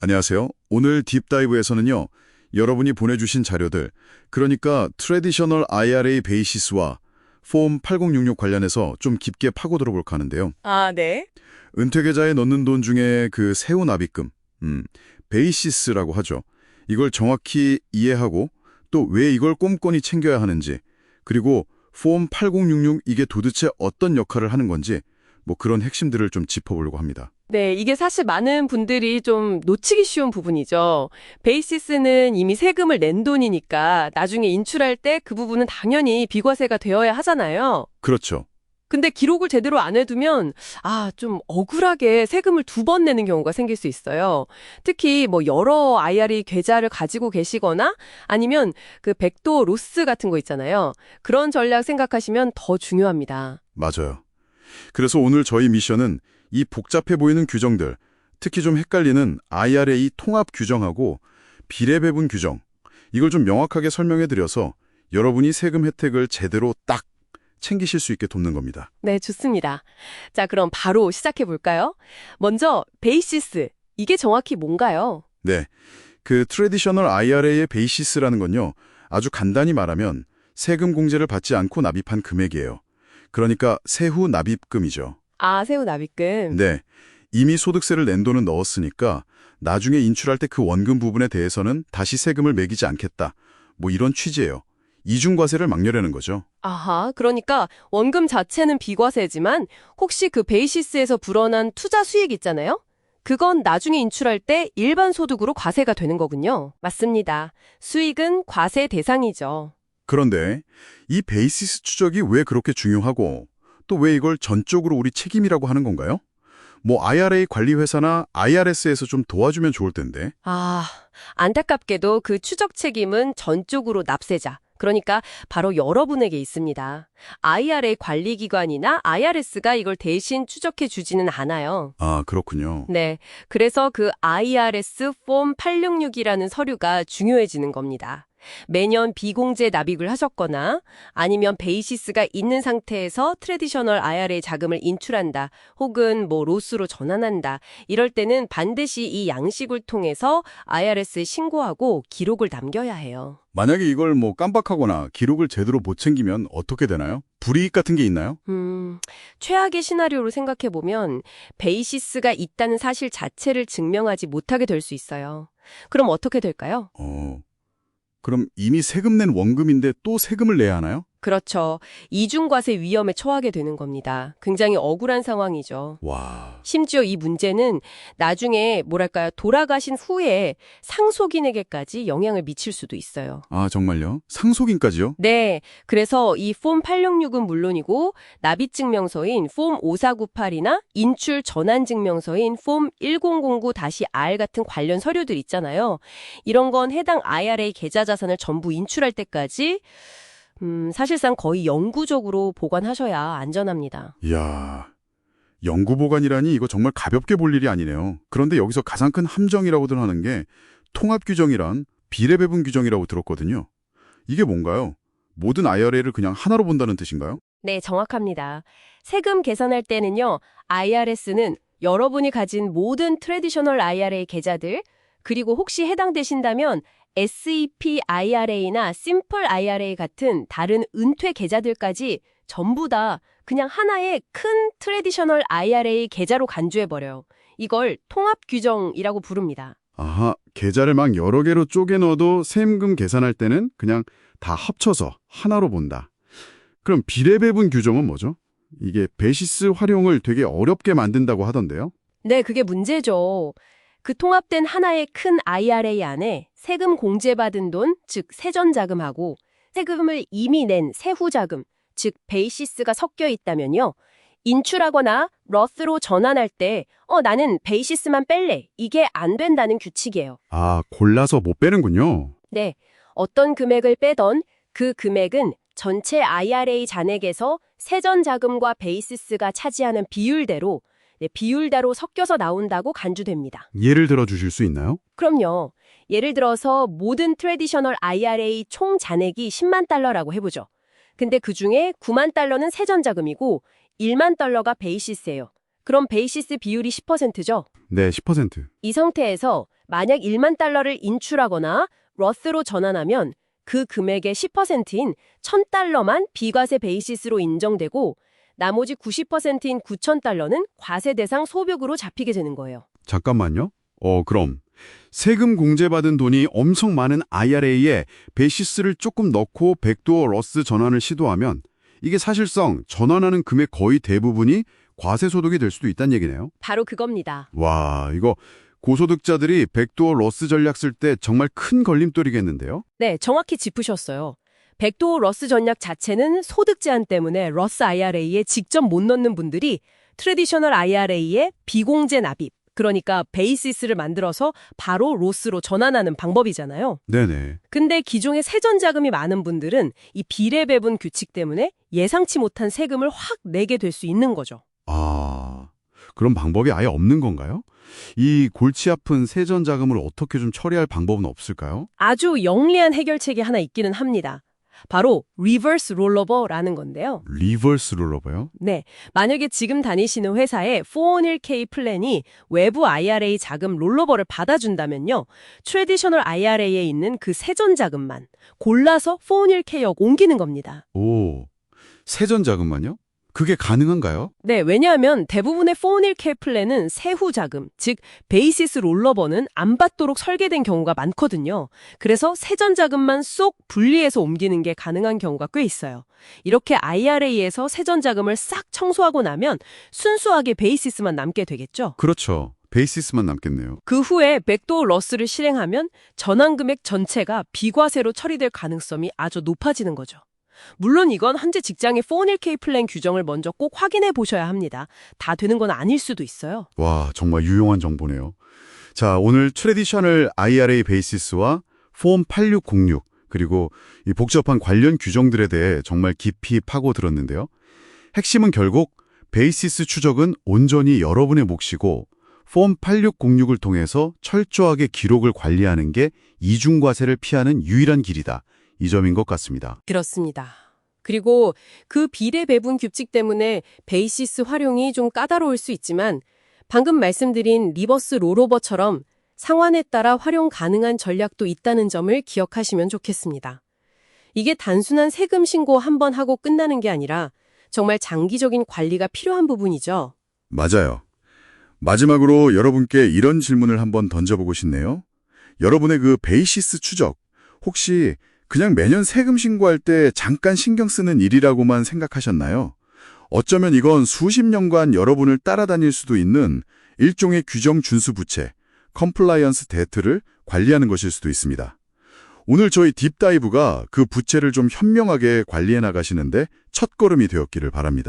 안녕하세요. 오늘 딥다이브에서는요, 여러분이 보내주신 자료들, 그러니까 트래디셔널 IRA 베이시스와 폼 8066 관련해서 좀 깊게 파고 들어볼까 하는데요. 아, 네. 은퇴계좌에 넣는 돈 중에 그 세후 납입금, 베이시스라고 하죠. 이걸 정확히 이해하고 또 왜 이걸 꼼꼼히 챙겨야 하는지, 그리고 폼 8066 이게 도대체 어떤 역할을 하는 건지 뭐 그런 핵심들을 좀 짚어보려고 합니다. 네, 이게 사실 많은 분들이 좀 놓치기 쉬운 부분이죠. 베이시스는 이미 세금을 낸 돈이니까 나중에 인출할 때 그 부분은 당연히 비과세가 되어야 하잖아요. 그렇죠. 근데 기록을 제대로 안 해두면 좀 억울하게 세금을 두 번 내는 경우가 생길 수 있어요. 특히 뭐 여러 IRA 계좌를 가지고 계시거나 아니면 그 백도 로스 같은 거 있잖아요. 그런 전략 생각하시면 더 중요합니다. 맞아요. 그래서 오늘 저희 미션은 이 복잡해 보이는 규정들, 특히 좀 헷갈리는 IRA 통합 규정하고 비례배분 규정, 이걸 좀 명확하게 설명해 드려서 여러분이 세금 혜택을 제대로 딱 챙기실 수 있게 돕는 겁니다. 네, 좋습니다. 자, 그럼 바로 시작해 볼까요? 먼저 베이시스, 이게 정확히 뭔가요? 네, 그 트래디셔널 IRA의 베이시스라는 건요, 아주 간단히 말하면 세금 공제를 받지 않고 납입한 금액이에요. 그러니까 세후 납입금이죠. 아, 세후 납입금. 네, 이미 소득세를 낸 돈은 넣었으니까 나중에 인출할 때 그 원금 부분에 대해서는 다시 세금을 매기지 않겠다. 뭐 이런 취지예요. 이중과세를 막려내는 거죠. 아하, 그러니까 원금 자체는 비과세지만 혹시 그 베이시스에서 불어난 투자 수익 있잖아요? 그건 나중에 인출할 때 일반 소득으로 과세가 되는 거군요. 맞습니다. 수익은 과세 대상이죠. 그런데 이 베이시스 추적이 왜 그렇게 중요하고 또 왜 이걸 전적으로 우리 책임이라고 하는 건가요? 뭐 IRA 관리회사나 IRS에서 좀 도와주면 좋을 텐데. 안타깝게도 그 추적 책임은 전적으로 납세자. 그러니까 바로 여러분에게 있습니다. IRA 관리기관이나 IRS가 이걸 대신 추적해 주지는 않아요. 아, 그렇군요. 네, 그래서 그 IRS 폼 866이라는 서류가 중요해지는 겁니다. 매년 비공제 납입을 하셨거나 아니면 베이시스가 있는 상태에서 트래디셔널 IRA 자금을 인출한다 혹은 뭐 로스로 전환한다 이럴 때는 반드시 이 양식을 통해서 IRS에 신고하고 기록을 남겨야 해요. 만약에 이걸 뭐 깜빡하거나 기록을 제대로 못 챙기면 어떻게 되나요? 불이익 같은 게 있나요? 최악의 시나리오로 생각해보면 베이시스가 있다는 사실 자체를 증명하지 못하게 될 수 있어요. 그럼 어떻게 될까요? 그럼 이미 세금 낸 원금인데 또 세금을 내야 하나요? 그렇죠. 이중과세 위험에 처하게 되는 겁니다. 굉장히 억울한 상황이죠. 와, 심지어 이 문제는 나중에 뭐랄까요, 돌아가신 후에 상속인에게까지 영향을 미칠 수도 있어요. 아 정말요? 상속인까지요? 네, 그래서 이 폼 866은 물론이고 납입증명서인 폼 5498이나 인출 전환증명서인 폼 1009-R 같은 관련 서류들 있잖아요. 이런 건 해당 IRA 계좌 자산을 전부 인출할 때까지 사실상 거의 영구적으로 보관하셔야 안전합니다. 이야, 영구 보관이라니 이거 정말 가볍게 볼 일이 아니네요. 그런데 여기서 가장 큰 함정이라고들 하는 게 통합 규정이란 비례배분 규정이라고 들었거든요. 이게 뭔가요? 모든 IRA를 그냥 하나로 본다는 뜻인가요? 네, 정확합니다. 세금 계산할 때는요, IRS는 여러분이 가진 모든 트래디셔널 IRA 계좌들, 그리고 혹시 해당되신다면 SEP IRA나 심플 IRA 같은 다른 은퇴 계좌들까지 전부 다 그냥 하나의 큰 트래디셔널 IRA 계좌로 간주해버려요. 이걸 통합 규정이라고 부릅니다. 아하, 계좌를 막 여러 개로 쪼개 넣어도 세금금 계산할 때는 그냥 다 합쳐서 하나로 본다. 그럼 비례배분 규정은 뭐죠? 이게 베이시스 활용을 되게 어렵게 만든다고 하던데요? 네, 그게 문제죠. 그 통합된 하나의 큰 IRA 안에 세금 공제받은 돈, 즉 세전자금하고 세금을 이미 낸 세후자금, 즉 베이시스가 섞여 있다면요. 인출하거나 러스로 전환할 때 나는 베이시스만 뺄래. 이게 안 된다는 규칙이에요. 아, 골라서 못 빼는군요. 네, 어떤 금액을 빼던 그 금액은 전체 IRA 잔액에서 세전자금과 베이시스가 차지하는 비율대로 비율대로 섞여서 나온다고 간주됩니다. 예를 들어 주실 수 있나요? 그럼요. 예를 들어서 모든 트래디셔널 IRA 총 잔액이 10만 달러라고 해보죠. 근데 그중에 9만 달러는 세전자금이고 1만 달러가 베이시스예요. 그럼 베이시스 비율이 10%죠? 네, 10%. 이 상태에서 만약 1만 달러를 인출하거나 러스로 전환하면 그 금액의 10%인 1,000달러만 비과세 베이시스로 인정되고 나머지 90%인 9,000달러는 과세 대상 소득으로 잡히게 되는 거예요. 잠깐만요. 그럼 세금 공제받은 돈이 엄청 많은 IRA에 베이시스를 조금 넣고 백도어 러스 전환을 시도하면 이게 사실상 전환하는 금액 거의 대부분이 과세 소득이 될 수도 있다는 얘기네요. 바로 그겁니다. 와, 이거 고소득자들이 백도어 러스 전략 쓸 때 정말 큰 걸림돌이겠는데요? 네, 정확히 짚으셨어요. 백도어 러스 전략 자체는 소득 제한 때문에 러스 IRA에 직접 못 넣는 분들이 트래디셔널 IRA에 비공제 납입, 그러니까 베이시스를 만들어서 바로 로스로 전환하는 방법이잖아요. 네네. 근데 기존에 세전 자금이 많은 분들은 이 비례 배분 규칙 때문에 예상치 못한 세금을 확 내게 될 수 있는 거죠. 아, 그런 방법이 아예 없는 건가요? 이 골치 아픈 세전 자금을 어떻게 좀 처리할 방법은 없을까요? 아주 영리한 해결책이 하나 있기는 합니다. 바로 리버스 롤오버라는 건데요. 리버스 롤오버요? 네, 만약에 지금 다니시는 회사에 401k 플랜이 외부 IRA 자금 롤오버를 받아준다면요. 트래디셔널 IRA에 있는 그 세전 자금만 골라서 401k로 옮기는 겁니다. 오, 세전 자금만요? 그게 가능한가요? 네, 왜냐하면 대부분의 401k 플랜은 세후 자금, 즉 베이시스 롤러버는 안 받도록 설계된 경우가 많거든요. 그래서 세전 자금만 쏙 분리해서 옮기는 게 가능한 경우가 꽤 있어요. 이렇게 IRA에서 세전 자금을 싹 청소하고 나면 순수하게 베이시스만 남게 되겠죠. 그렇죠. 베이시스만 남겠네요. 그 후에 백도어 러스를 실행하면 전환 금액 전체가 비과세로 처리될 가능성이 아주 높아지는 거죠. 물론 이건 현재 직장의 401k 플랜 규정을 먼저 꼭 확인해 보셔야 합니다. 다 되는 건 아닐 수도 있어요. 와, 정말 유용한 정보네요. 자, 오늘 트래디셔널 IRA 베이시스와 폼 8606 그리고 이 복잡한 관련 규정들에 대해 정말 깊이 파고들었는데요. 핵심은 결국 베이시스 추적은 온전히 여러분의 몫이고 폼 8606을 통해서 철저하게 기록을 관리하는 게 이중과세를 피하는 유일한 길이다. 이 점인 것 같습니다. 그렇습니다. 그리고 그 비례 배분 규칙 때문에 베이시스 활용이 좀 까다로울 수 있지만 방금 말씀드린 리버스 롤오버처럼 상황에 따라 활용 가능한 전략도 있다는 점을 기억하시면 좋겠습니다. 이게 단순한 세금 신고 한 번 하고 끝나는 게 아니라 정말 장기적인 관리가 필요한 부분이죠. 맞아요. 마지막으로 여러분께 이런 질문을 한번 던져보고 싶네요. 여러분의 그 베이시스 추적, 혹시 그냥 매년 세금 신고할 때 잠깐 신경 쓰는 일이라고만 생각하셨나요? 어쩌면 이건 수십 년간 여러분을 따라다닐 수도 있는 일종의 규정 준수 부채, 컴플라이언스 데트를 관리하는 것일 수도 있습니다. 오늘 저희 딥다이브가 그 부채를 좀 현명하게 관리해 나가시는데 첫걸음이 되었기를 바랍니다.